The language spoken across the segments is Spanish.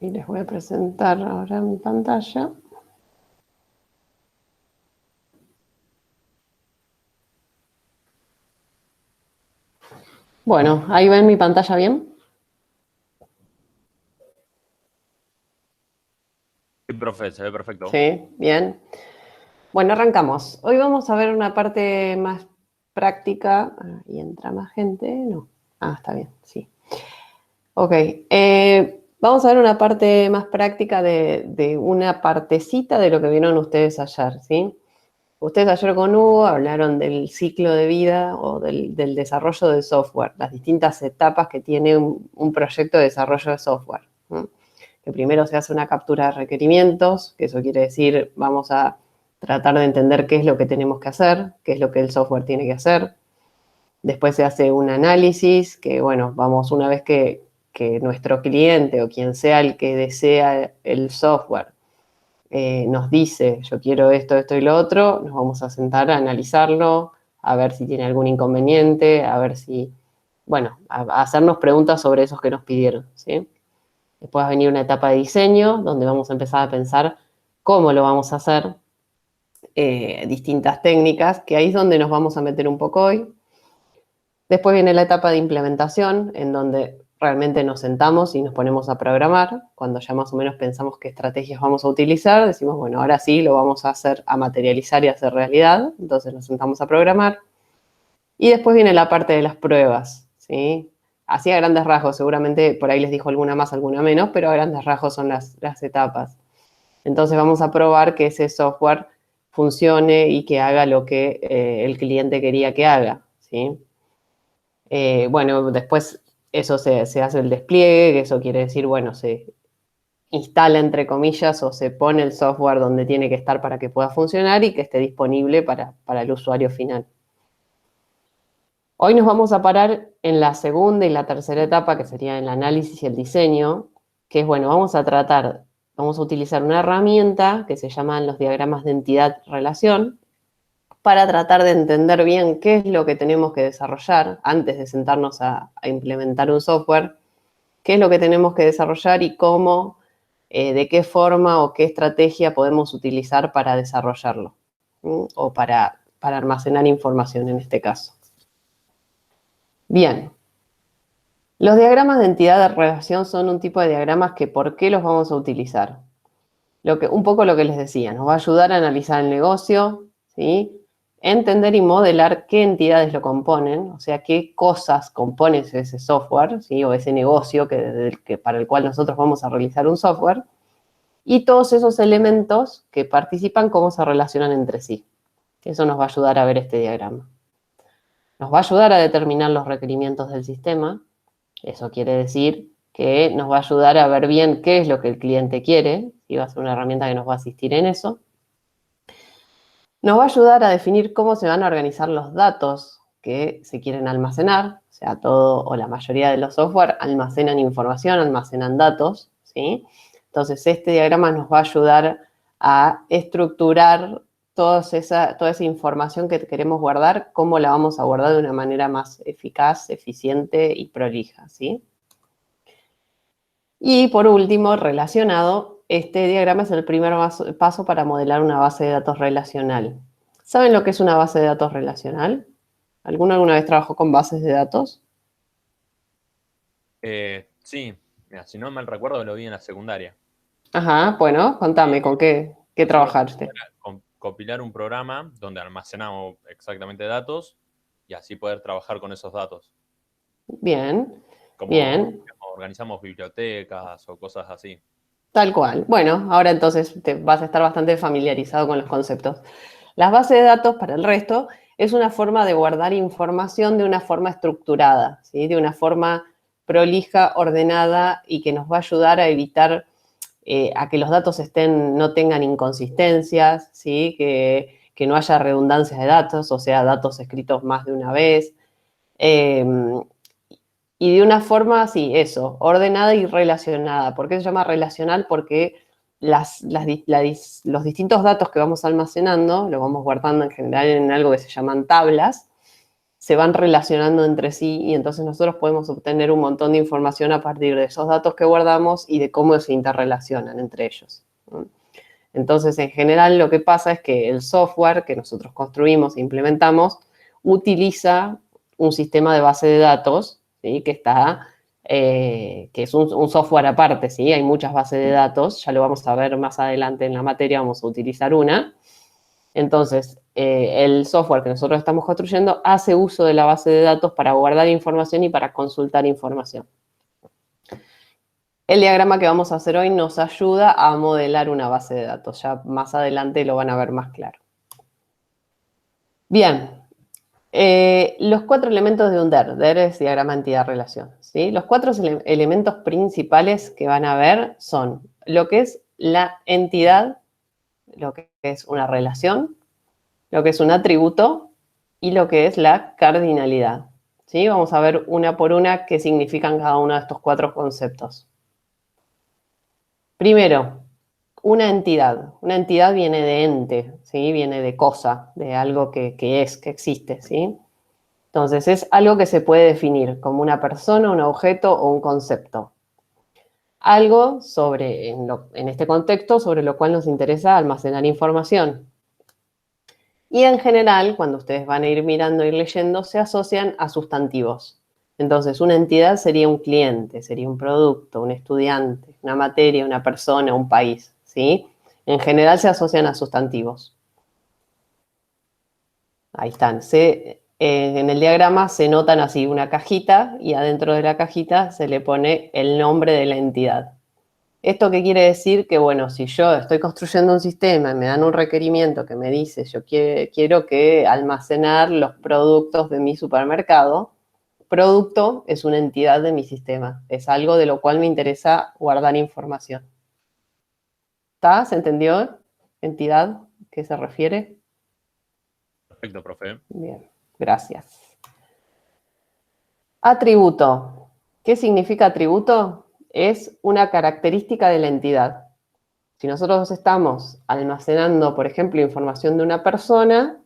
Y les voy a presentar ahora mi pantalla. Bueno, ahí ven mi pantalla bien. Sí, profe, se ve perfecto. Sí, bien. Bueno, arrancamos. Hoy vamos a ver una parte más práctica. Y entra más gente. No. Ah, está bien, sí. Ok. Vamos a ver una parte más práctica de una partecita de lo que vieron ustedes ayer, ¿sí? Ustedes ayer con Hugo hablaron del ciclo de vida o del desarrollo del software, las distintas etapas que tiene un proyecto de desarrollo de software, ¿no? Que primero se hace una captura de requerimientos, que eso quiere decir vamos a tratar de entender qué es lo que tenemos que hacer, qué es lo que el software tiene que hacer. Después se hace un análisis, que bueno, vamos una vez que nuestro cliente o quien sea el que desea el software nos dice, yo quiero esto, esto y lo otro, nos vamos a sentar a analizarlo, a ver si tiene algún inconveniente, a ver si, bueno, a hacernos preguntas sobre esos que nos pidieron, ¿sí? Después va a venir una etapa de diseño, donde vamos a empezar a pensar cómo lo vamos a hacer, distintas técnicas, que ahí es donde nos vamos a meter un poco hoy. Después viene la etapa de implementación, en donde realmente nos sentamos y nos ponemos a programar. Cuando ya más o menos pensamos qué estrategias vamos a utilizar, decimos, bueno, ahora sí lo vamos a hacer, a materializar y a hacer realidad. Entonces nos sentamos a programar. Y después viene la parte de las pruebas, ¿sí? Así a grandes rasgos, seguramente por ahí les dijo alguna más, alguna menos, pero a grandes rasgos son las etapas. Entonces vamos a probar que ese software funcione y que haga lo que el cliente quería que haga, ¿sí? Bueno, después eso se hace el despliegue, que eso quiere decir, bueno, se instala entre comillas o se pone el software donde tiene que estar para que pueda funcionar y que esté disponible para el usuario final. Hoy nos vamos a parar en la segunda y la tercera etapa, que sería el análisis y el diseño, que es, bueno, vamos a utilizar una herramienta que se llaman los diagramas de entidad-relación, para tratar de entender bien qué es lo que tenemos que desarrollar antes de sentarnos a implementar un software, qué es lo que tenemos que desarrollar y cómo, de qué forma o qué estrategia podemos utilizar para desarrollarlo, ¿sí? O para almacenar información en este caso. Bien, los diagramas de entidad de relación son un tipo de diagramas que ¿por qué los vamos a utilizar? Un poco lo que les decía, nos va a ayudar a analizar el negocio, ¿sí? Entender y modelar qué entidades lo componen, o sea, qué cosas compone ese software, ¿sí? O ese negocio para el cual nosotros vamos a realizar un software, y todos esos elementos que participan, cómo se relacionan entre sí. Eso nos va a ayudar a ver este diagrama. Nos va a ayudar a determinar los requerimientos del sistema. Eso quiere decir que nos va a ayudar a ver bien qué es lo que el cliente quiere, y va a ser una herramienta que nos va a asistir en eso. Nos va a ayudar a definir cómo se van a organizar los datos que se quieren almacenar, o sea, todo o la mayoría de los software almacenan información, almacenan datos, ¿sí? Entonces, este diagrama nos va a ayudar a estructurar toda esa información que queremos guardar, cómo la vamos a guardar de una manera más eficaz, eficiente y prolija, ¿sí? Y por último, relacionado, este diagrama es el primer paso para modelar una base de datos relacional. ¿Saben lo que es una base de datos relacional? ¿Alguno alguna vez trabajó con bases de datos? Sí, mira, si no mal recuerdo, lo vi en la secundaria. Ajá, bueno, contame, ¿con qué Nosotros lo que trabajaste? hacíamos era compilar un programa donde almacenamos exactamente datos y así poder trabajar con esos datos. Bien, Como bien, digamos, organizamos bibliotecas o cosas así. tal cual. Bueno, ahora entonces te vas a estar bastante familiarizado con los conceptos. Las bases de datos, para el resto, es una forma de guardar información de una forma estructurada, ¿sí? De una forma prolija, ordenada y que nos va a ayudar a evitar a que los datos no tengan inconsistencias, ¿sí? Que no haya redundancias de datos, o sea, datos escritos más de una vez. Eh, y de una forma, sí, eso, ordenada y relacionada. ¿Por qué se llama relacional? Porque los distintos datos que vamos almacenando, lo vamos guardando en general en algo que se llaman tablas, se van relacionando entre sí y entonces nosotros podemos obtener un montón de información a partir de esos datos que guardamos y de cómo se interrelacionan entre ellos. Entonces, en general, lo que pasa es que el software que nosotros construimos e implementamos utiliza un sistema de base de datos, ¿sí? Que es un software aparte, ¿sí? Hay muchas bases de datos, ya lo vamos a ver más adelante en la materia, vamos a utilizar una. Entonces, el software que nosotros estamos construyendo hace uso de la base de datos para guardar información y para consultar información. El diagrama que vamos a hacer hoy nos ayuda a modelar una base de datos. Ya más adelante lo van a ver más claro. Bien, los 4 elementos de un DER. DER es diagrama entidad-relación, ¿sí? Los 4 elementos principales que van a ver son lo que es la entidad, lo que es una relación, lo que es un atributo y lo que es la cardinalidad, ¿sí? Vamos a ver una por una qué significan cada uno de estos 4 conceptos. Primero, una entidad. Una entidad viene de ente, ¿sí? Viene de cosa, de algo que existe, ¿sí? Entonces, es algo que se puede definir como una persona, un objeto o un concepto. Algo en este contexto, sobre lo cual nos interesa almacenar información. Y en general, cuando ustedes van a ir mirando, ir leyendo, se asocian a sustantivos. Entonces, una entidad sería un cliente, sería un producto, un estudiante, una materia, una persona, un país, ¿sí? En general se asocian a sustantivos. Ahí están. En el diagrama se notan así una cajita y adentro de la cajita se le pone el nombre de la entidad. ¿Esto qué quiere decir? Que, bueno, si yo estoy construyendo un sistema y me dan un requerimiento que me dice yo quiero que almacenar los productos de mi supermercado, producto es una entidad de mi sistema. Es algo de lo cual me interesa guardar información. ¿Está? ¿Se entendió? ¿Entidad? ¿Qué se refiere? Perfecto, profe. Bien, gracias. Atributo. ¿Qué significa atributo? Es una característica de la entidad. Si nosotros estamos almacenando, por ejemplo, información de una persona,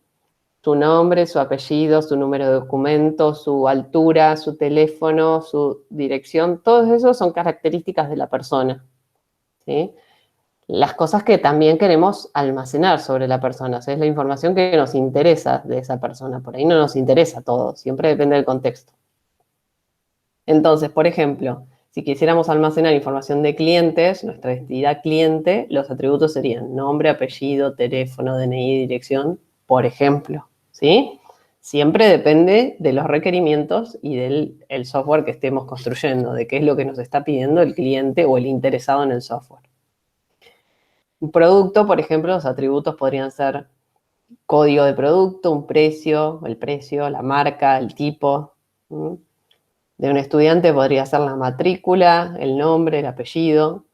su nombre, su apellido, su número de documento, su altura, su teléfono, su dirección, todos esos son características de la persona, ¿sí? Las cosas que también queremos almacenar sobre la persona, o sea, es la información que nos interesa de esa persona. Por ahí no nos interesa todo, siempre depende del contexto. Entonces, por ejemplo, si quisiéramos almacenar información de clientes, nuestra entidad cliente, los atributos serían nombre, apellido, teléfono, DNI, dirección, por ejemplo, ¿sí? Siempre depende de los requerimientos y del software que estemos construyendo, de qué es lo que nos está pidiendo el cliente o el interesado en el software. Un producto, por ejemplo, los atributos podrían ser código de producto, un precio, el precio, la marca, el tipo, ¿sí? De un estudiante podría ser la matrícula, el nombre, el apellido.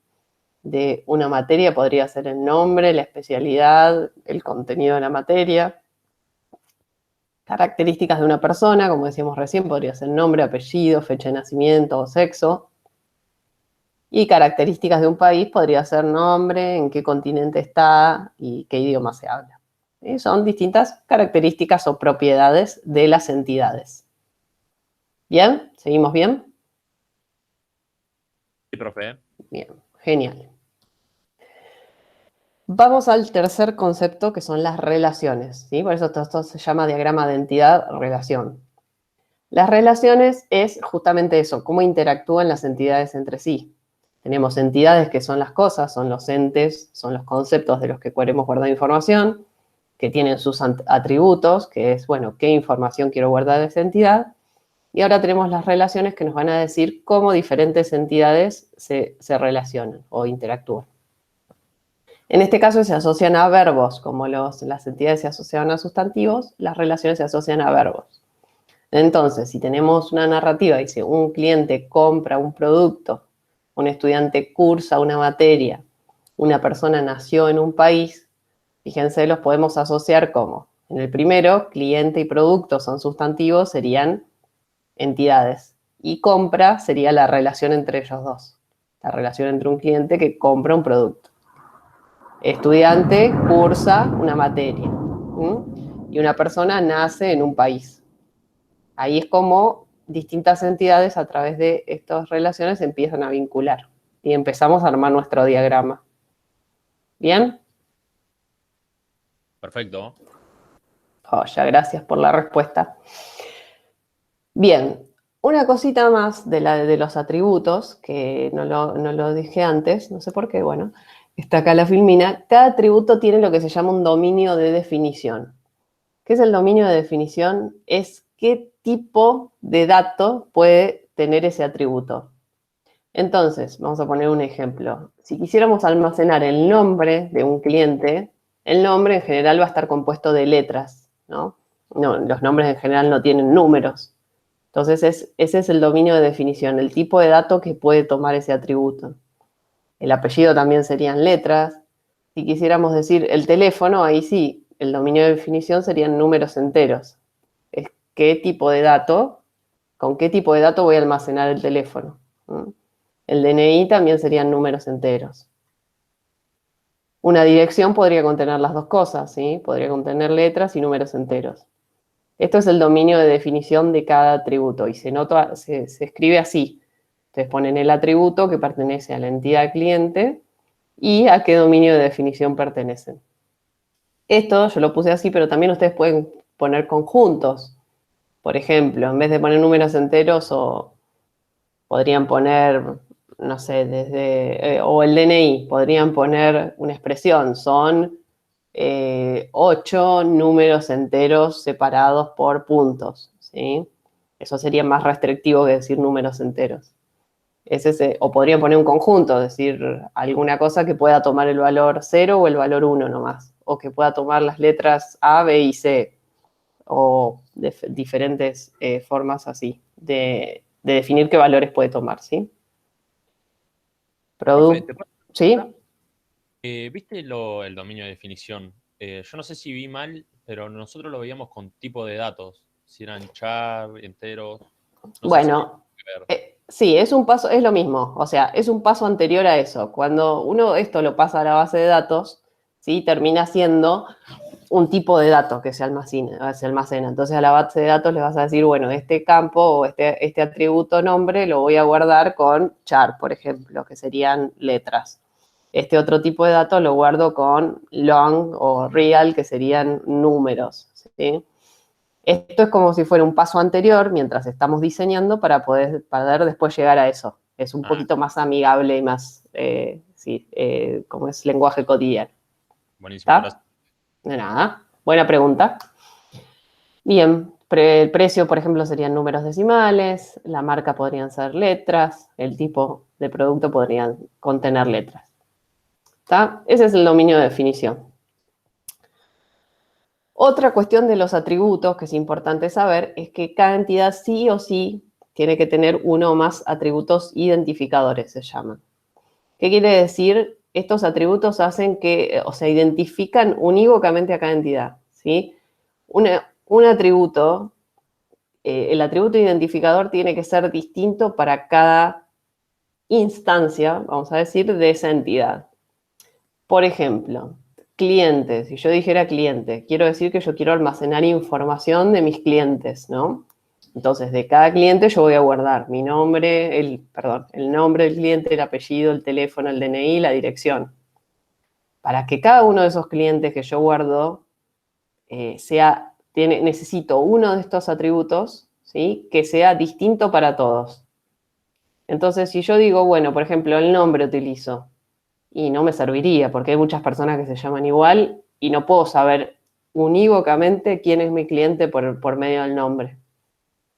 De una materia podría ser el nombre, la especialidad, el contenido de la materia. Características de una persona, como decíamos recién, podría ser nombre, apellido, fecha de nacimiento o sexo. Y características de un país podría ser nombre, en qué continente está y qué idioma se habla. Son distintas características o propiedades de las entidades. ¿Bien? ¿Seguimos bien? Sí, profe. Bien, genial. Vamos al tercer concepto, que son las relaciones, ¿sí? Por eso esto se llama diagrama de entidad-relación. Las relaciones es justamente eso, cómo interactúan las entidades entre sí. Tenemos entidades que son las cosas, son los entes, son los conceptos de los que queremos guardar información, que tienen sus atributos, que es, bueno, qué información quiero guardar de esa entidad. Y ahora tenemos las relaciones que nos van a decir cómo diferentes entidades se relacionan o interactúan. En este caso se asocian a verbos, como las entidades se asocian a sustantivos, las relaciones se asocian a verbos. Entonces, si tenemos una narrativa, dice, un cliente compra un producto, un estudiante cursa una materia, una persona nació en un país, fíjense, los podemos asociar como, en el primero, cliente y producto son sustantivos, serían entidades. Y compra sería la relación entre ellos dos. La relación entre un cliente que compra un producto. Estudiante cursa una materia. ¿Sí? Y una persona nace en un país. Ahí es como distintas entidades a través de estas relaciones se empiezan a vincular y empezamos a armar nuestro diagrama. ¿Bien? Perfecto. Ya, gracias por la respuesta. Bien, una cosita más de los atributos, que no lo dije antes, no sé por qué, bueno, está acá la filmina. Cada atributo tiene lo que se llama un dominio de definición. ¿Qué es el dominio de definición? Es qué tipo de dato puede tener ese atributo. Entonces, vamos a poner un ejemplo. Si quisiéramos almacenar el nombre de un cliente, el nombre en general va a estar compuesto de letras, ¿no? No, los nombres en general no tienen números. Entonces, ese es el dominio de definición, el tipo de dato que puede tomar ese atributo. El apellido también serían letras. Si quisiéramos decir el teléfono, ahí sí, el dominio de definición serían números enteros. Es qué tipo de dato, con qué tipo de dato voy a almacenar el teléfono. El DNI también serían números enteros. Una dirección podría contener las dos cosas, ¿sí? Podría contener letras y números enteros. Esto es el dominio de definición de cada atributo y se escribe así. Ustedes ponen el atributo que pertenece a la entidad cliente y a qué dominio de definición pertenecen. Esto yo lo puse así, pero también ustedes pueden poner conjuntos. Por ejemplo, en vez de poner números enteros, podrían poner, no sé, o el DNI, podrían poner una expresión, son 8 números enteros separados por puntos, ¿sí? Eso sería más restrictivo que decir números enteros. O podrían poner un conjunto, decir alguna cosa que pueda tomar el valor 0 o el valor 1 nomás, o que pueda tomar las letras A, B y C, o diferentes formas así de definir qué valores puede tomar, ¿sí? Profe, ¿Sí? ¿viste el dominio de definición? Yo no sé si vi mal, pero nosotros lo veíamos con tipo de datos, si eran char, enteros. No sé si Bueno, tiene que ver. sí, es un paso, es lo mismo, o sea, es un paso anterior a eso. Cuando uno esto lo pasa a la base de datos, ¿sí? Termina siendo un tipo de dato que se almacena. Entonces a la base de datos le vas a decir, bueno, este campo o este atributo nombre lo voy a guardar con char, por ejemplo, que serían letras. Este otro tipo de dato lo guardo con long o real, que serían números, ¿sí? Esto es como si fuera un paso anterior mientras estamos diseñando para poder después llegar a eso. Es un poquito más amigable y más, como es lenguaje cotidiano. Buenísimo, ¿Está? gracias. De nada. Buena pregunta. Bien, el precio, por ejemplo, serían números decimales, la marca podrían ser letras, el tipo de producto podrían contener letras. ¿Está? Ese es el dominio de definición. Otra cuestión de los atributos que es importante saber es que cada entidad sí o sí tiene que tener uno o más atributos identificadores, se llaman. ¿Qué quiere decir? Estos atributos hacen que, o sea, identifican unívocamente a cada entidad, ¿sí? Un atributo, el atributo identificador tiene que ser distinto para cada instancia, vamos a decir, de esa entidad. Por ejemplo, cliente, si yo dijera cliente, quiero decir que yo quiero almacenar información de mis clientes, ¿no? Entonces, de cada cliente yo voy a guardar mi nombre, el nombre del cliente, el apellido, el teléfono, el DNI, la dirección. Para que cada uno de esos clientes que yo guardo necesito uno de estos atributos, ¿sí? Que sea distinto para todos. Entonces, si yo digo, bueno, por ejemplo, el nombre utilizo, y no me serviría, porque hay muchas personas que se llaman igual y no puedo saber unívocamente quién es mi cliente por medio del nombre.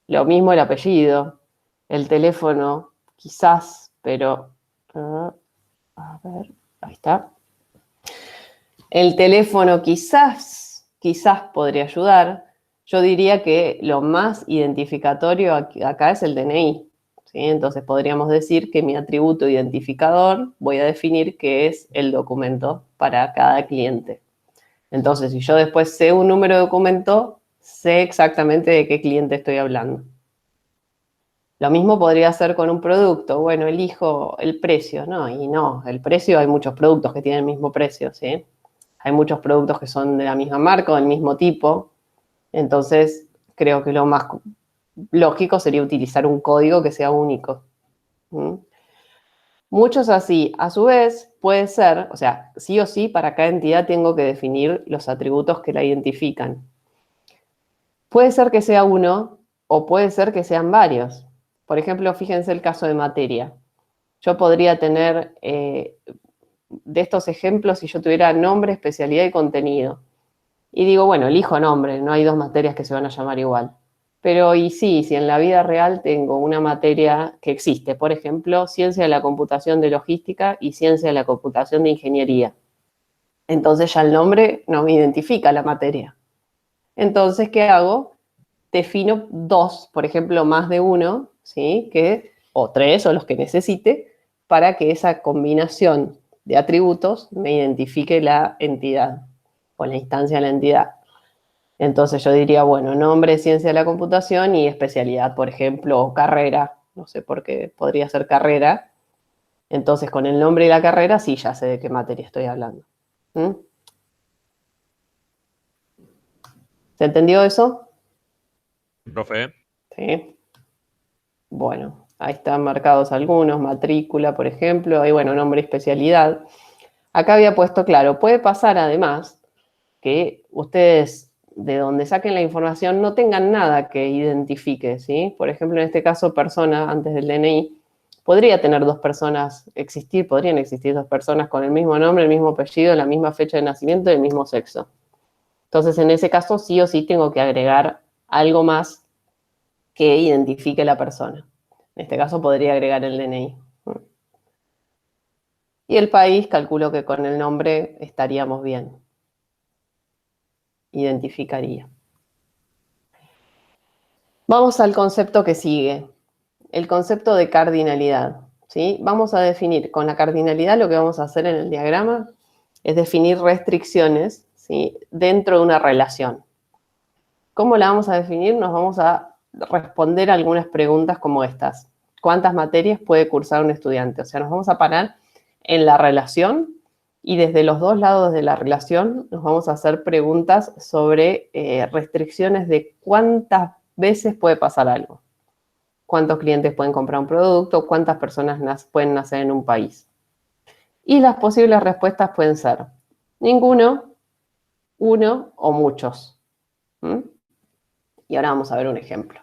Lo mismo el apellido, el teléfono, quizás, pero a ver, ahí está. El teléfono quizás podría ayudar. Yo diría que lo más identificatorio acá es el DNI. ¿Sí? Entonces podríamos decir que mi atributo identificador voy a definir que es el documento para cada cliente. Entonces, si yo después sé un número de documento, sé exactamente de qué cliente estoy hablando. Lo mismo podría ser con un producto. Bueno, elijo el precio, ¿no? Y no, el precio, hay muchos productos que tienen el mismo precio, ¿sí? Hay muchos productos que son de la misma marca o del mismo tipo. Entonces, creo que lo más lógico sería utilizar un código que sea único. ¿Mm? Muchos así. A su vez, puede ser, o sea, sí o sí, para cada entidad tengo que definir los atributos que la identifican. Puede ser que sea uno o puede ser que sean varios. Por ejemplo, fíjense el caso de materia. Yo podría tener, de estos ejemplos, si yo tuviera nombre, especialidad y contenido. Y digo, bueno, elijo nombre, no hay dos materias que se van a llamar igual. Pero y sí, si en la vida real tengo una materia que existe, por ejemplo, ciencia de la computación de logística y ciencia de la computación de ingeniería. Entonces ya el nombre no me identifica la materia. Entonces, ¿qué hago? Defino dos, por ejemplo, más de uno, ¿sí? O tres, o los que necesite, para que esa combinación de atributos me identifique la entidad o la instancia de la entidad. Entonces yo diría, bueno, nombre, ciencia de la computación y especialidad, por ejemplo, o carrera. No sé por qué podría ser carrera. Entonces con el nombre y la carrera sí ya sé de qué materia estoy hablando. ¿Mm? ¿Se entendió eso? Profe. Sí. Bueno, ahí están marcados algunos, matrícula, por ejemplo, y bueno, nombre y especialidad. Acá había puesto, claro, puede pasar además que ustedes de donde saquen la información no tengan nada que identifique, ¿sí? Por ejemplo, en este caso, persona antes del DNI, podría tener dos personas existir, podrían existir dos personas con el mismo nombre, el mismo apellido, la misma fecha de nacimiento y el mismo sexo. Entonces, en ese caso, sí o sí tengo que agregar algo más que identifique la persona. En este caso, podría agregar el DNI. Y el país, calculo que con el nombre estaríamos bien. Identificaría. Vamos al concepto que sigue, el concepto de cardinalidad. ¿Sí? Vamos a definir con la cardinalidad, lo que vamos a hacer en el diagrama es definir restricciones, ¿sí? Dentro de una relación. ¿Cómo la vamos a definir? Nos vamos a responder algunas preguntas como estas. ¿Cuántas materias puede cursar un estudiante? O sea, nos vamos a parar en la relación y desde los dos lados de la relación nos vamos a hacer preguntas sobre restricciones de cuántas veces puede pasar algo. Cuántos clientes pueden comprar un producto, cuántas personas pueden nacer en un país. Y las posibles respuestas pueden ser ninguno, uno o muchos. ¿Mm? Y ahora vamos a ver un ejemplo.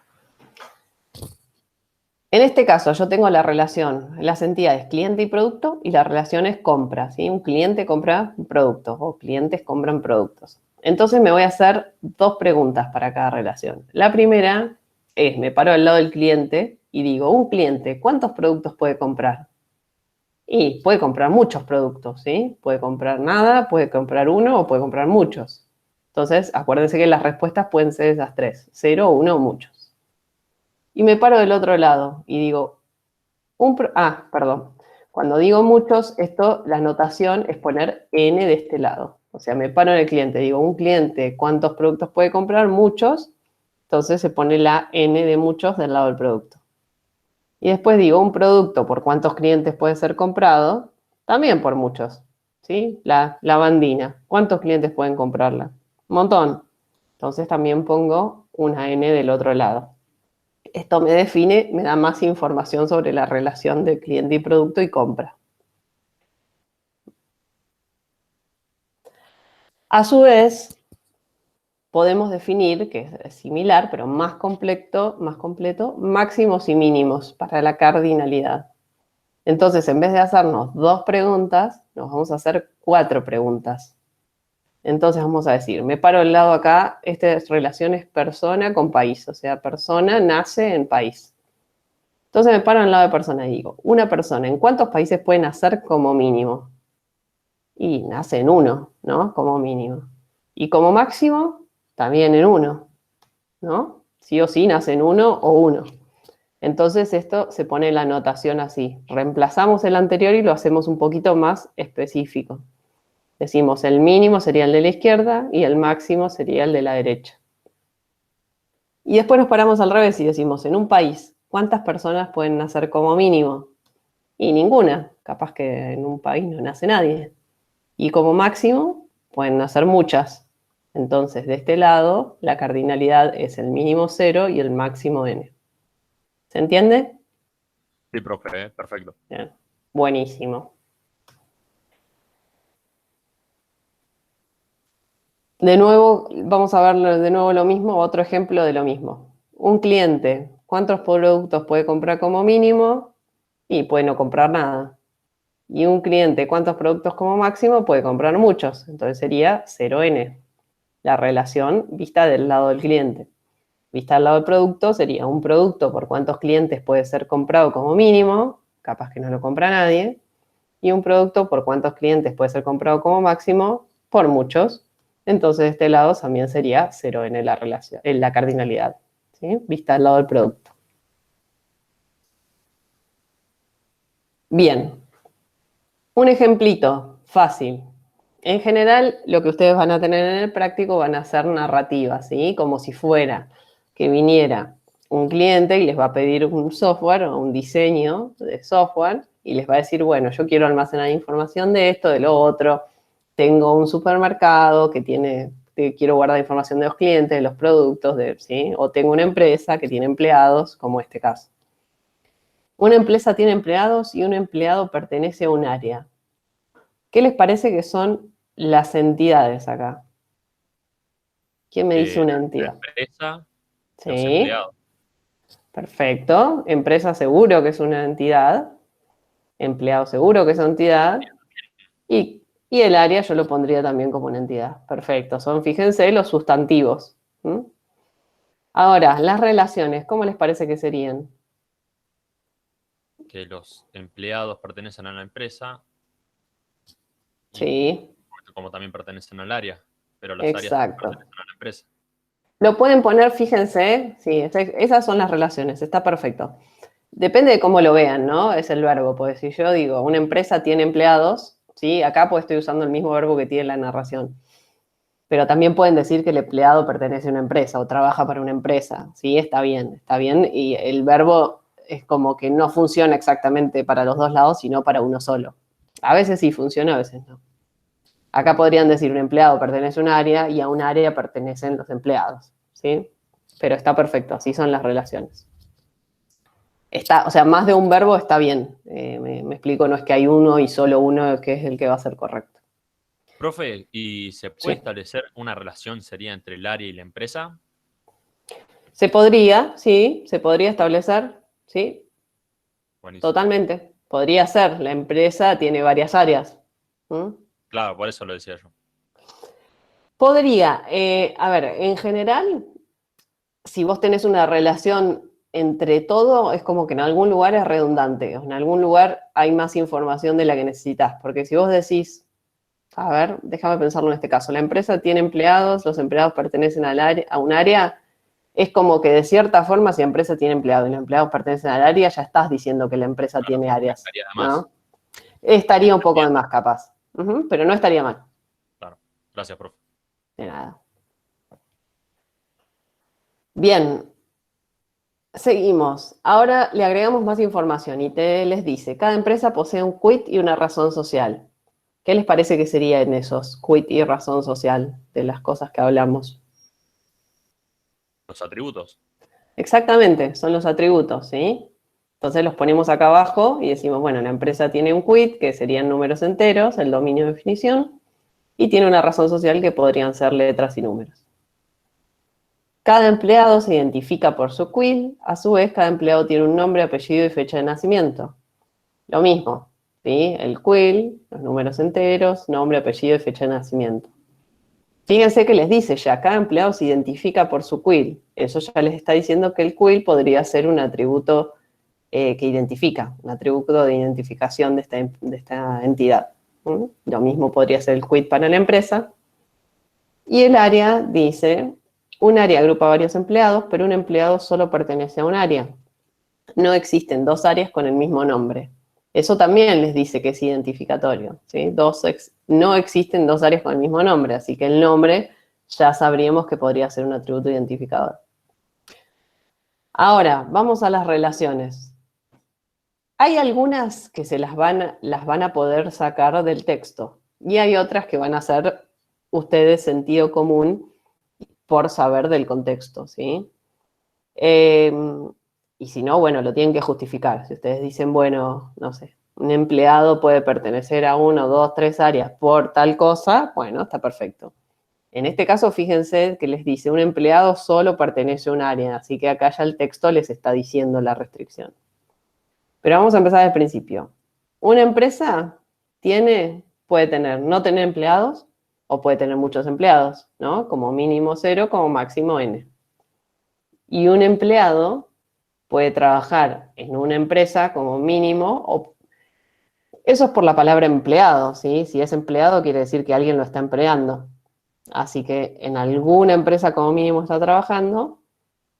En este caso, yo tengo la relación, las entidades cliente y producto, y la relación es compra, ¿sí? Un cliente compra productos o clientes compran productos. Entonces me voy a hacer dos preguntas para cada relación. La primera es, me paro al lado del cliente y digo, un cliente, ¿cuántos productos puede comprar? Y puede comprar muchos productos, ¿sí? Puede comprar nada, puede comprar uno o puede comprar muchos. Entonces, acuérdense que las respuestas pueden ser esas tres, 0, 1 o muchos. Y me paro del otro lado y digo, perdón. Cuando digo muchos, la notación es poner N de este lado. O sea, me paro en el cliente, digo, un cliente, ¿cuántos productos puede comprar? Muchos. Entonces se pone la N de muchos del lado del producto. Y después digo, un producto, ¿por cuántos clientes puede ser comprado? También por muchos. ¿Sí? La lavandina, ¿cuántos clientes pueden comprarla? Un montón. Entonces también pongo una N del otro lado. Esto me define, me da más información sobre la relación de cliente y producto y compra. A su vez, podemos definir, que es similar, pero más completo, máximos y mínimos para la cardinalidad. Entonces, en vez de hacernos dos preguntas, nos vamos a hacer cuatro preguntas. Entonces vamos a decir, me paro al lado acá, esta relación es persona con país, o sea, persona nace en país. Entonces me paro al lado de persona y digo, una persona, ¿en cuántos países puede nacer como mínimo? Y nace en uno, ¿no? Como mínimo. Y como máximo, también en uno, ¿no? Sí o sí nace en uno o uno. Entonces esto se pone la anotación así. Reemplazamos el anterior y lo hacemos un poquito más específico. Decimos el mínimo sería el de la izquierda y el máximo sería el de la derecha. Y después nos paramos al revés y decimos, en un país, ¿cuántas personas pueden nacer como mínimo? Y ninguna. Capaz que en un país no nace nadie. Y como máximo, pueden nacer muchas. Entonces, de este lado, la cardinalidad es el mínimo 0 y el máximo n. ¿Se entiende? Sí, profe, perfecto. Bien. Buenísimo. De nuevo, vamos a ver de nuevo lo mismo, otro ejemplo de lo mismo. Un cliente, ¿cuántos productos puede comprar como mínimo? Y puede no comprar nada. Y un cliente, ¿cuántos productos como máximo? Puede comprar muchos. Entonces sería 0n. La relación vista del lado del cliente. Vista del lado del producto sería un producto por cuántos clientes puede ser comprado como mínimo, capaz que no lo compra nadie, y un producto por cuántos clientes puede ser comprado como máximo, por muchos. Entonces, de este lado también sería 0n la relación, en la cardinalidad, ¿sí? Vista al lado del producto. Bien. Un ejemplito fácil. En general, lo que ustedes van a tener en el práctico van a ser narrativas, ¿sí? Como si fuera que viniera un cliente y les va a pedir un software o un diseño de software y les va a decir, bueno, yo quiero almacenar información de esto, de lo otro, tengo un supermercado que quiero guardar información de los clientes, de los productos, ¿sí? O tengo una empresa que tiene empleados, como este caso. Una empresa tiene empleados y un empleado pertenece a un área. ¿Qué les parece que son las entidades acá? ¿Quién me dice una La entidad? empresa, los Sí, empleados. perfecto. Empresa seguro que es una entidad. Empleado seguro que es una entidad. Y el área yo lo pondría también como una entidad. Perfecto. Son, fíjense, los sustantivos. ¿Mm? Ahora, las relaciones, ¿cómo les parece que serían? Que los empleados pertenecen a la empresa y Sí, como también pertenecen al área, pero las áreas también exacto. pertenecen a la empresa. Lo pueden poner, fíjense, sí, esas son las relaciones, está perfecto. Depende de cómo lo vean, ¿no? Es el verbo, pues si yo digo, una empresa tiene empleados, ¿sí? Acá pues estoy usando el mismo verbo que tiene la narración. Pero también pueden decir que el empleado pertenece a una empresa o trabaja para una empresa, ¿sí? Está bien. Y el verbo es como que no funciona exactamente para los dos lados, sino para uno solo. A veces sí funciona, a veces no. Acá podrían decir un empleado pertenece a un área y a un área pertenecen los empleados, ¿sí? Pero está perfecto, así son las relaciones. Está, o sea, más de un verbo está bien. Me explico, no es que hay uno y solo uno que es el que va a ser correcto. Profe, ¿y se puede Sí. establecer una relación sería entre el área y la empresa? Se podría, sí, se podría establecer, sí, Buenísimo. totalmente. Podría ser, la empresa tiene varias áreas. ¿Mm? Claro, por eso lo decía yo. Podría, a ver, en general, si vos tenés una relación entre todo, es como que en algún lugar es redundante, en algún lugar hay más información de la que necesitas, porque si vos decís, a ver, déjame pensarlo en este caso, la empresa tiene empleados, los empleados pertenecen a un área, es como que de cierta forma si la empresa tiene empleados y los empleados pertenecen al área, ya estás diciendo que la empresa Claro, tiene áreas, estaría de más. ¿no? Estaría un poco de más capaz, pero no estaría mal, Claro. Gracias, profe. de nada. Bien, seguimos. Ahora le agregamos más información y les dice, cada empresa posee un quit y una razón social. ¿Qué les parece que sería en esos quit y razón social de las cosas que hablamos? Los atributos. Exactamente, son los atributos, ¿sí? Entonces los ponemos acá abajo y decimos, bueno, la empresa tiene un quit, que serían números enteros, el dominio de definición, y tiene una razón social que podrían ser letras y números. Cada empleado se identifica por su quit, a su vez cada empleado tiene un nombre, apellido y fecha de nacimiento. Lo mismo, ¿sí? El quit, los números enteros, nombre, apellido y fecha de nacimiento. Fíjense que les dice ya, cada empleado se identifica por su quill. Eso ya les está diciendo que el quill podría ser un atributo que identifica, un atributo de identificación de esta entidad. ¿Mm? Lo mismo podría ser el quit para la empresa. Y el área dice, un área agrupa varios empleados, pero un empleado solo pertenece a un área. No existen dos áreas con el mismo nombre. Eso también les dice que es identificatorio, ¿sí? No existen dos áreas con el mismo nombre, así que el nombre ya sabríamos que podría ser un atributo identificador. Ahora, vamos a las relaciones. Hay algunas que las van a poder sacar del texto y hay otras que van a ser ustedes sentido común por saber del contexto, ¿sí? Y si no, bueno, lo tienen que justificar. Si ustedes dicen, bueno, no sé, un empleado puede pertenecer a 1, 2, 3 áreas por tal cosa, bueno, está perfecto. En este caso, fíjense que les dice, un empleado solo pertenece a un área, así que acá ya el texto les está diciendo la restricción. Pero vamos a empezar desde el principio. Una empresa puede no tener empleados o puede tener muchos empleados, ¿no? Como mínimo 0, como máximo n. Y un empleado puede trabajar en una empresa como mínimo, eso es por la palabra empleado, ¿sí? Si es empleado quiere decir que alguien lo está empleando. Así que en alguna empresa como mínimo está trabajando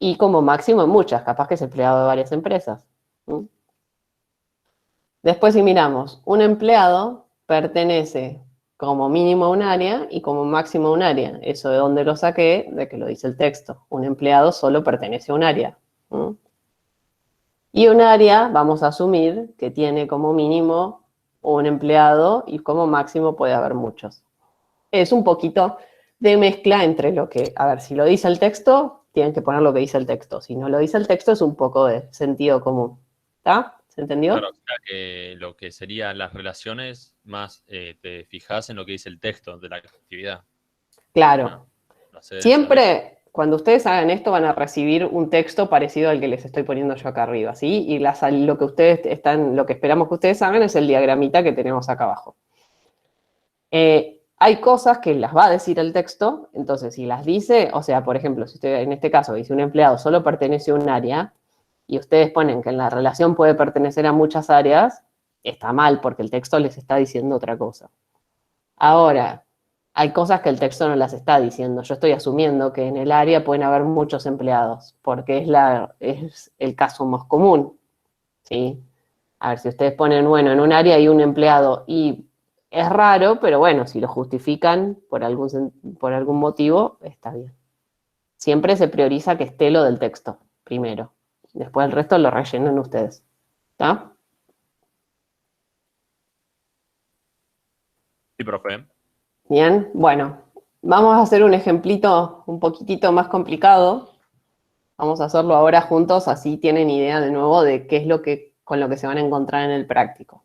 y como máximo en muchas, capaz que es empleado de varias empresas. ¿Sí? Después si miramos, un empleado pertenece como mínimo a un área y como máximo a un área. Eso de dónde lo saqué, de que lo dice el texto. Un empleado solo pertenece a un área. ¿Sí? Y un área, vamos a asumir que tiene como mínimo un empleado y como máximo puede haber muchos. Es un poquito de mezcla entre lo que, a ver, si lo dice el texto, tienen que poner lo que dice el texto. Si no lo dice el texto, es un poco de sentido común. ¿Está? ¿Se entendió? Claro, o sea que lo que serían las relaciones, más te fijas en lo que dice el texto de la actividad. Claro. Lo haces saber. Siempre, cuando ustedes hagan esto, van a recibir un texto parecido al que les estoy poniendo yo acá arriba, ¿sí? Y lo que ustedes lo que esperamos que ustedes hagan es el diagramita que tenemos acá abajo. Hay cosas que las va a decir el texto, entonces si las dice, o sea, por ejemplo, si usted en este caso dice un empleado solo pertenece a un área y ustedes ponen que en la relación puede pertenecer a muchas áreas, está mal porque el texto les está diciendo otra cosa. Ahora, hay cosas que el texto no las está diciendo. Yo estoy asumiendo que en el área pueden haber muchos empleados porque es el caso más común, ¿sí? A ver, si ustedes ponen, bueno, en un área hay un empleado y es raro, pero bueno, si lo justifican por algún motivo, está bien. Siempre se prioriza que esté lo del texto primero. Después el resto lo rellenan ustedes. ¿Está? Sí, profe. Bien, bueno, vamos a hacer un ejemplito un poquitito más complicado. Vamos a hacerlo ahora juntos, así tienen idea de nuevo de qué es con lo que se van a encontrar en el práctico.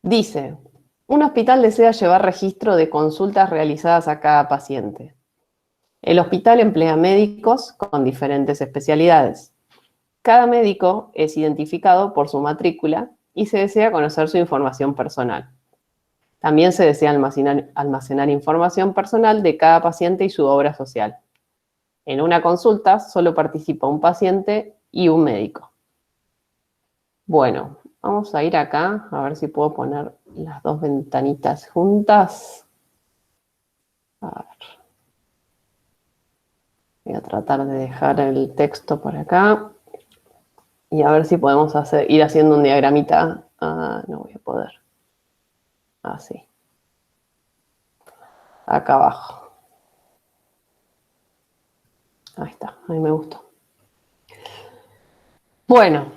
Dice, un hospital desea llevar registro de consultas realizadas a cada paciente. El hospital emplea médicos con diferentes especialidades. Cada médico es identificado por su matrícula y se desea conocer su información personal. También se desea almacenar información personal de cada paciente y su obra social. En una consulta solo participa un paciente y un médico. Bueno, vamos a ir acá a ver si puedo poner las dos ventanitas juntas. A ver. Voy a tratar de dejar el texto por acá. Y a ver si podemos ir haciendo un diagramita. No voy a poder. Así. Acá abajo. Ahí está, ahí me gustó. Bueno,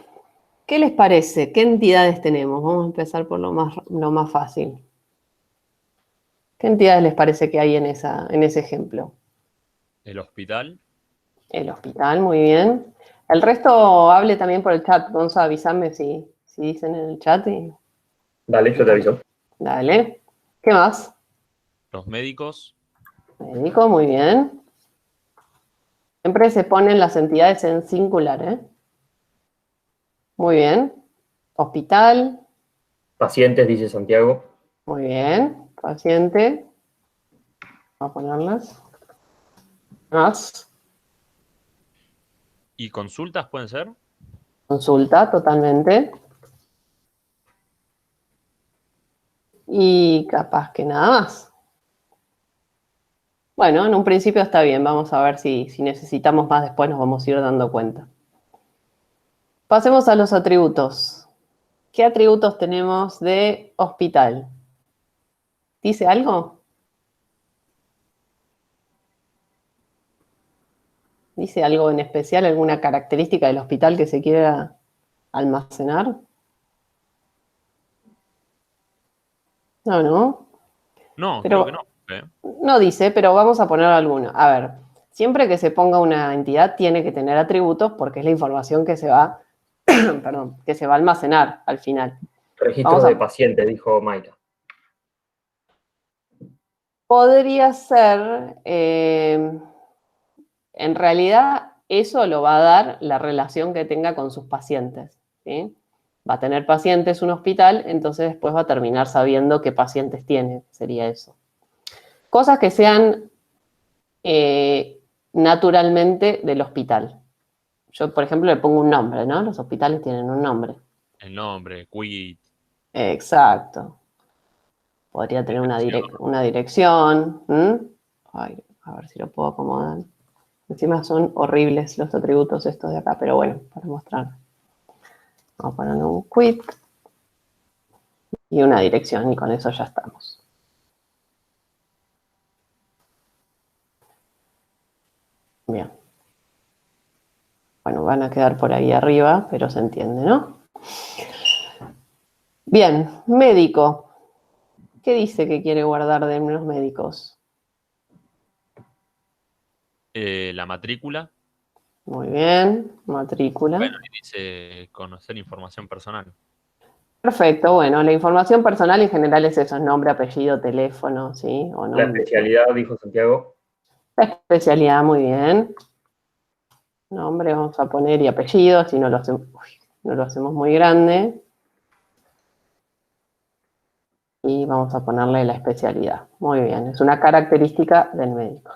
¿qué les parece? ¿Qué entidades tenemos? Vamos a empezar por lo más fácil. ¿Qué entidades les parece que hay en ese ejemplo? El hospital. El hospital, muy bien. El resto hable también por el chat. Gonza, avísame si dicen en el chat. Dale, yo te aviso. Dale. ¿Qué más? Los médicos. Médico, muy bien. Siempre se ponen las entidades en singular, ¿eh? Muy bien. Hospital, Pacientes, dice Santiago. muy bien. Paciente. Vamos a ponerlas. Más. ¿Y consultas pueden ser? Consulta, totalmente. Y capaz que nada más. Bueno, en un principio está bien. Vamos a ver si necesitamos más después, nos vamos a ir dando cuenta. Pasemos a los atributos. ¿Qué atributos tenemos de hospital? ¿Dice algo? ¿Dice algo en especial, alguna característica del hospital que se quiera almacenar? No, ¿no? No, Pero creo que no. no dice, pero vamos a poner alguno. A ver, siempre que se ponga una entidad tiene que tener atributos porque es la información que se va, perdón, que se va a almacenar al final. Registros Vamos de a, pacientes, dijo Mayra. podría ser, en realidad eso lo va a dar la relación que tenga con sus pacientes, ¿sí? Va a tener pacientes un hospital, entonces después va a terminar sabiendo qué pacientes tiene, sería eso. Cosas que sean naturalmente del hospital. Yo, por ejemplo, le pongo un nombre, ¿no? Los hospitales tienen un nombre. El nombre, quit, Exacto. Podría tener dirección. una dirección. Ay, a ver si lo puedo acomodar. Encima son horribles los atributos estos de acá, pero bueno, para mostrar. Vamos a poner un quit y una dirección y con eso ya estamos. Bien. Bueno, van a quedar por ahí arriba, pero se entiende, ¿no? Bien, médico. ¿Qué dice que quiere guardar de los médicos? La matrícula. Muy bien, matrícula. Bueno, y dice conocer información personal. Perfecto, bueno, la información personal en general es eso, nombre, apellido, teléfono, ¿sí? O La nombre, especialidad, dijo Santiago. la especialidad, muy bien. Nombre vamos a poner y apellido, si no lo hacemos, no lo hacemos muy grande. Y vamos a ponerle la especialidad. Muy bien, es una característica del médico.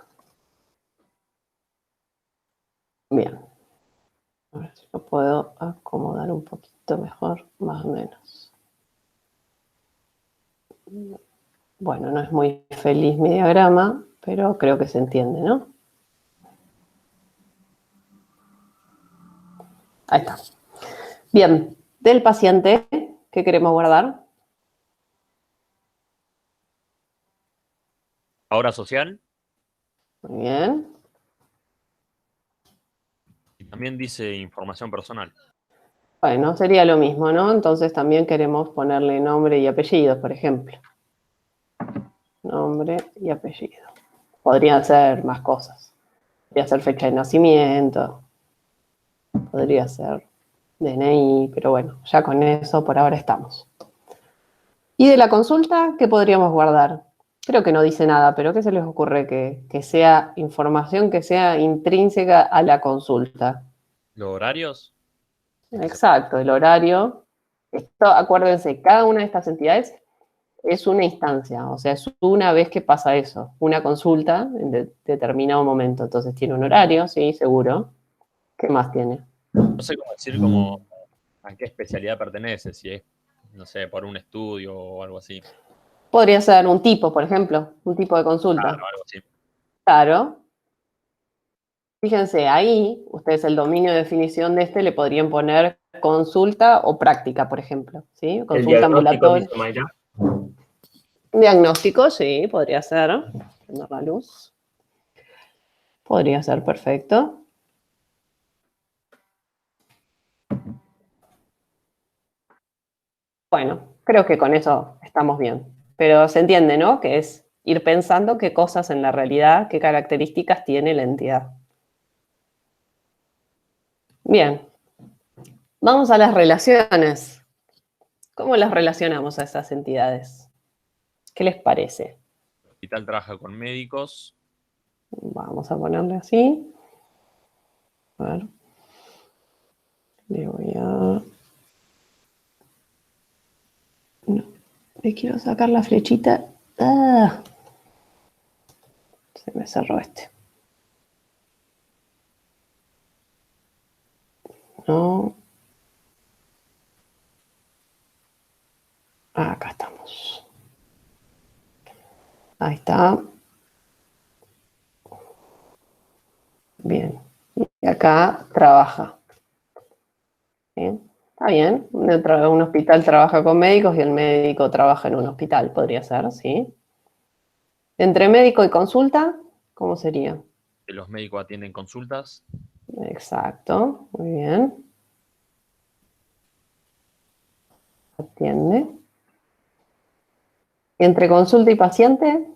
Bien. A ver si lo puedo acomodar un poquito mejor, más o menos. Bueno, no es muy feliz mi diagrama, pero creo que se entiende, ¿no? Ahí está. Bien, del paciente, ¿qué queremos guardar? Ahora social. Muy bien. Y también dice información personal. Bueno, sería lo mismo, ¿no? Entonces también queremos ponerle nombre y apellido, por ejemplo. Nombre y apellido. Podrían ser más cosas. Podría ser fecha de nacimiento. Podría ser DNI, pero bueno, ya con eso por ahora estamos. ¿Y de la consulta qué podríamos guardar? Creo que no dice nada, pero ¿qué se les ocurre que sea información que sea intrínseca a la consulta? Los horarios. Exacto, el horario. Esto, acuérdense, cada una de estas entidades es una instancia, o sea, es una vez que pasa eso, una consulta en determinado momento. Entonces tiene un horario, sí, seguro. ¿Qué más tiene? No sé cómo decir como a qué especialidad pertenece, si es, no sé, por un estudio o algo así. Podría ser un tipo, por ejemplo, un tipo de consulta. Claro, algo así. Claro. Fíjense, ahí ustedes el dominio de definición de este le podrían poner consulta o práctica, por ejemplo, ¿sí? El Consulta diagnóstico, ambulatoria. dice Mayra. Diagnóstico, sí, podría ser. Prender la luz. Podría ser perfecto. Bueno, creo que con eso estamos bien. Pero se entiende, ¿no? Que es ir pensando qué cosas en la realidad, qué características tiene la entidad. Bien, vamos a las relaciones. ¿Cómo las relacionamos a esas entidades? ¿Qué les parece? El hospital trabaja con médicos. Vamos a ponerle así. A ver. Le voy a... No, le quiero sacar la flechita. ¡Ah! Se me cerró este. No. Acá estamos. Ahí está. Bien. Y acá trabaja. Bien. Está bien. Un hospital trabaja con médicos y el médico trabaja en un hospital, podría ser, ¿sí? Entre médico y consulta, ¿cómo sería? Que los médicos atienden consultas. Exacto. Muy bien. Atiende. Entre consulta y paciente,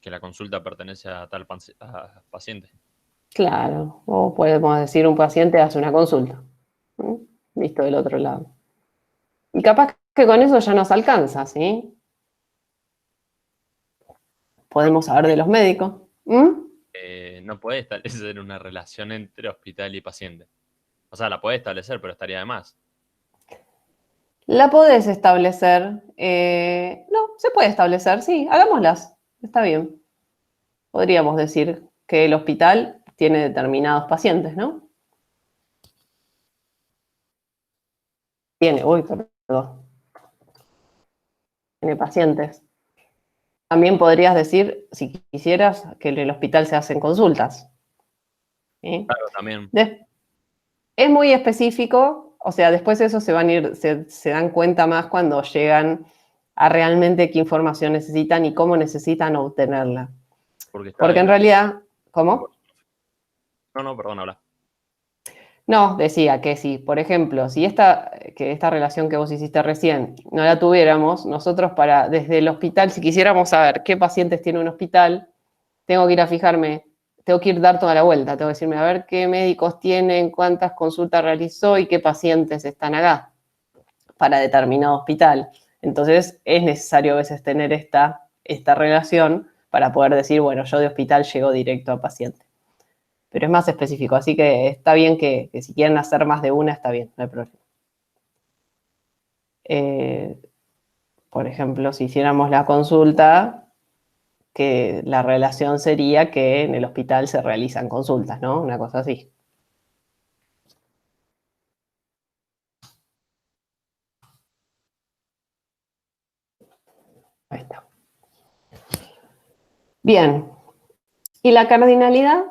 Que la consulta pertenece a tal paciente. claro. O podemos decir un paciente hace una consulta. ¿Mm? Visto del otro lado. Y capaz que con eso ya nos alcanza, ¿sí? Podemos saber de los médicos. ¿Mm? No puede establecer una relación entre hospital y paciente. O sea, la puede establecer, pero estaría de más. La podés establecer. No, se puede establecer, sí, hagámoslas. Está bien. Podríamos decir que el hospital tiene determinados pacientes, ¿no? Uy, perdón. Tiene pacientes. También podrías decir, si quisieras, que en el hospital se hacen consultas. ¿Sí? Claro, también. Es muy específico, o sea, después eso se van a ir, se dan cuenta más cuando llegan a realmente qué información necesitan y cómo necesitan obtenerla. Porque en realidad, ¿cómo? No, perdón, habla. No, decía que si, por ejemplo, si esta relación que vos hiciste recién no la tuviéramos, nosotros desde el hospital, si quisiéramos saber qué pacientes tiene un hospital, tengo que ir a fijarme, tengo que ir dar toda la vuelta, tengo que decirme a ver qué médicos tienen, cuántas consultas realizó y qué pacientes están acá para determinado hospital. Entonces es necesario a veces tener esta relación para poder decir, bueno, yo de hospital llego directo a paciente. Pero es más específico, así que está bien que si quieren hacer más de una, está bien, no hay problema. Por ejemplo, si hiciéramos la consulta, que la relación sería que en el hospital se realizan consultas, ¿no? Una cosa así. Ahí está. Bien. ¿Y la cardinalidad?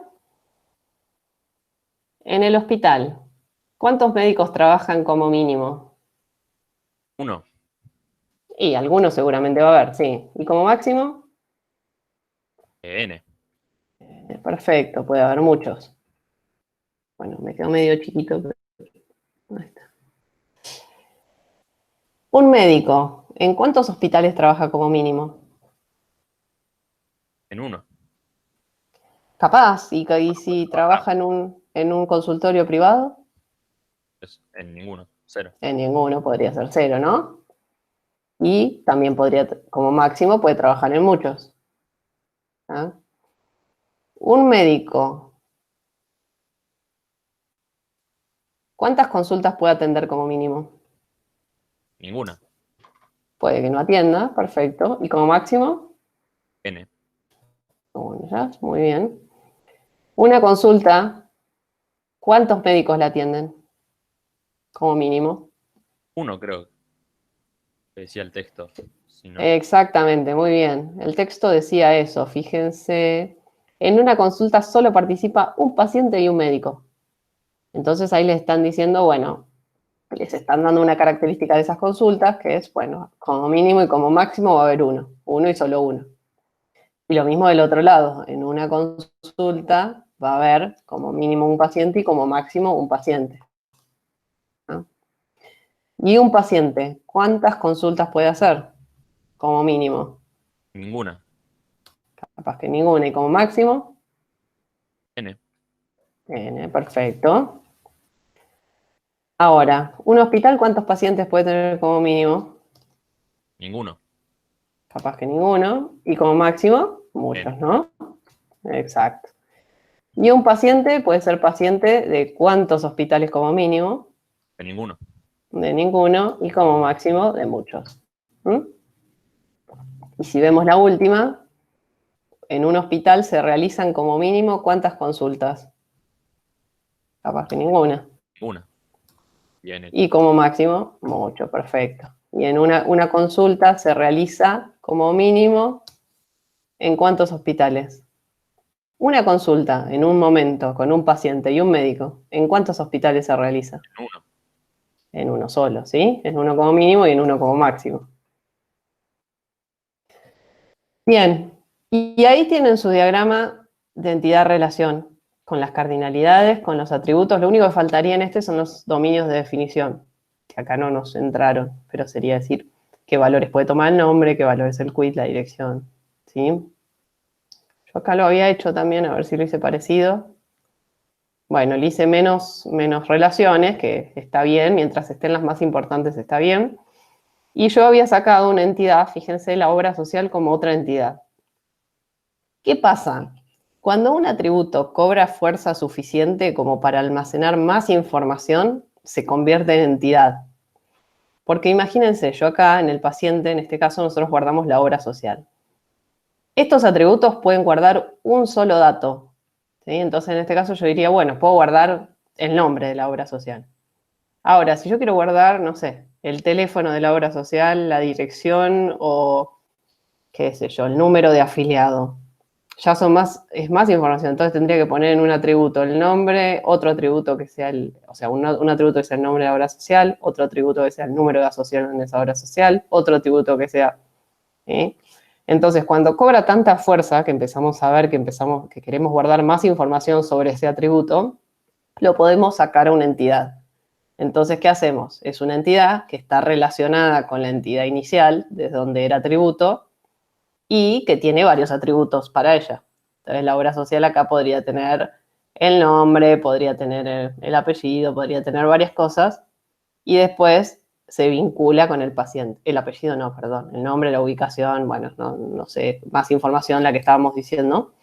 En el hospital, ¿cuántos médicos trabajan como mínimo? 1. Y algunos seguramente va a haber, sí. ¿Y como máximo? N. Perfecto, puede haber muchos. Bueno, me quedó medio chiquito, pero ahí está. Un médico, ¿en cuántos hospitales trabaja como mínimo? En 1. Capaz, y si trabaja en un consultorio privado, En ninguno. 0. en ninguno podría ser 0, ¿no? Y también podría, como máximo, puede trabajar en muchos. ¿Ah? Un médico, ¿cuántas consultas puede atender como mínimo? Ninguna. Puede que no atienda, perfecto. ¿Y como máximo? N. Bueno, ya, muy bien. Una consulta, ¿cuántos médicos la atienden? Como mínimo. 1 creo que decía el texto. Si no, Exactamente, muy bien. El texto decía eso, fíjense. En una consulta solo participa un paciente y un médico. Entonces ahí les están diciendo, bueno, les están dando una característica de esas consultas, que es, bueno, como mínimo y como máximo va a haber uno y solo uno. Y lo mismo del otro lado, en una consulta va a haber como mínimo un paciente y como máximo un paciente. ¿No? Y un paciente, ¿cuántas consultas puede hacer? Como mínimo. ninguna. Capaz que ninguna. ¿Y como máximo? N. N, perfecto. Ahora, ¿un hospital cuántos pacientes puede tener como mínimo? Ninguno. Capaz que ninguno. ¿Y como máximo? Muchos, ¿no? Exacto. Y un paciente puede ser paciente de cuántos hospitales como mínimo, De ninguno. de ninguno, y como máximo de muchos. ¿Mm? Y si vemos la última, en un hospital se realizan como mínimo ¿cuántas consultas? Capaz que ninguna. Ninguna. Bien hecho. Y como máximo, mucho, perfecto. Y en una consulta se realiza como mínimo ¿en cuántos hospitales? Una consulta en un momento con un paciente y un médico, ¿en cuántos hospitales se realiza? En 1. En uno solo, ¿sí? En uno como mínimo y en uno como máximo. Bien, y ahí tienen su diagrama de entidad-relación, con las cardinalidades, con los atributos. Lo único que faltaría en este son los dominios de definición, que acá no nos entraron, pero sería decir qué valores puede tomar el nombre, qué valores el quit, la dirección, ¿sí? Yo acá lo había hecho también, a ver si lo hice parecido. Bueno, le hice menos relaciones, que está bien, mientras estén las más importantes está bien. Y yo había sacado una entidad, fíjense, la obra social como otra entidad. ¿Qué pasa? Cuando un atributo cobra fuerza suficiente como para almacenar más información, se convierte en entidad. Porque imagínense, yo acá en el paciente, en este caso nosotros guardamos la obra social. Estos atributos pueden guardar un solo dato, ¿sí? Entonces en este caso yo diría, bueno, puedo guardar el nombre de la obra social. Ahora, si yo quiero guardar, no sé, el teléfono de la obra social, la dirección o, qué sé yo, el número de afiliado, ya es más información. Entonces tendría que poner en un atributo el nombre, otro atributo que sea un atributo que sea el nombre de la obra social, otro atributo que sea el número de asociación en esa obra social, otro atributo que sea, ¿sí? Entonces, cuando cobra tanta fuerza que empezamos a ver que queremos guardar más información sobre ese atributo, lo podemos sacar a una entidad. Entonces, ¿qué hacemos? Es una entidad que está relacionada con la entidad inicial, desde donde era atributo, y que tiene varios atributos para ella. Entonces, la obra social acá podría tener el nombre, podría tener el apellido, podría tener varias cosas, y después se vincula con el paciente. El apellido no, perdón, el nombre, la ubicación, bueno, no sé, más información la que estábamos diciendo.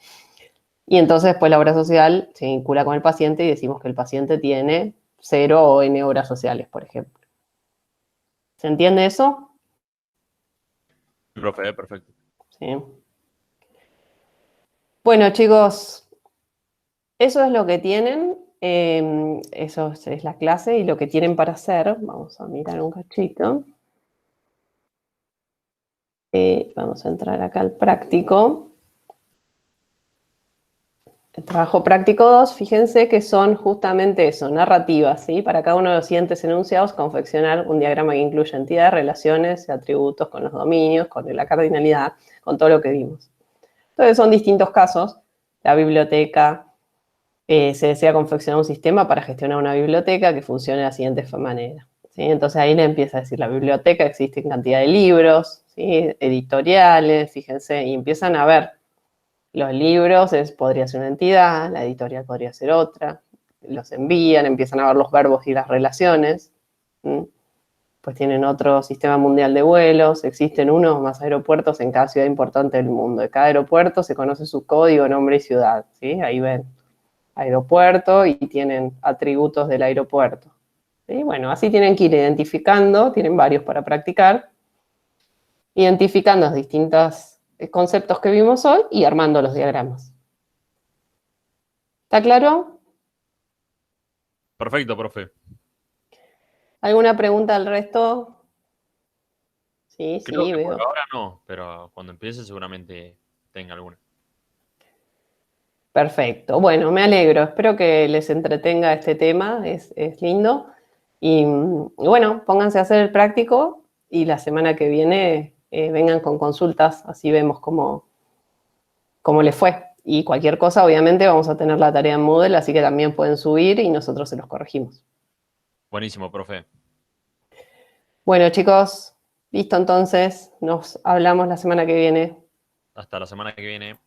Y entonces después la obra social se vincula con el paciente y decimos que el paciente tiene 0 o N obras sociales, por ejemplo. ¿Se entiende eso? Profe, perfecto. Sí. Bueno, chicos, eso es lo que tienen. Eso es la clase y lo que tienen para hacer. Vamos a mirar un cachito. Vamos a entrar acá al práctico. El trabajo práctico 2, fíjense que son justamente eso, narrativas, ¿sí? Para cada uno de los siguientes enunciados, confeccionar un diagrama que incluya entidades, relaciones y atributos con los dominios, con la cardinalidad, con todo lo que vimos. Entonces son distintos casos. La biblioteca, se desea confeccionar un sistema para gestionar una biblioteca que funcione de la siguiente manera, ¿sí? Entonces ahí le empieza a decir, la biblioteca existe en cantidad de libros, ¿sí? Editoriales, fíjense, y empiezan a ver. Los libros podría ser una entidad, la editorial podría ser otra, los envían, empiezan a ver los verbos y las relaciones. Pues tienen otro sistema mundial de vuelos, existen unos más aeropuertos en cada ciudad importante del mundo. De cada aeropuerto se conoce su código, nombre y ciudad, ¿sí? Ahí ven, aeropuerto y tienen atributos del aeropuerto. Y bueno, así tienen que ir identificando, tienen varios para practicar, identificando los distintos conceptos que vimos hoy y armando los diagramas. ¿Está claro? Perfecto, profe. ¿Alguna pregunta al resto? Sí, Creo sí, que por veo. ahora no, pero cuando empiece seguramente tenga alguna. Perfecto. Bueno, me alegro. Espero que les entretenga este tema. Es lindo. Y bueno, pónganse a hacer el práctico y la semana que viene vengan con consultas. Así vemos cómo les fue. Y cualquier cosa, obviamente, vamos a tener la tarea en Moodle, así que también pueden subir y nosotros se los corregimos. Buenísimo, profe. Bueno, chicos, listo entonces. Nos hablamos la semana que viene. Hasta la semana que viene.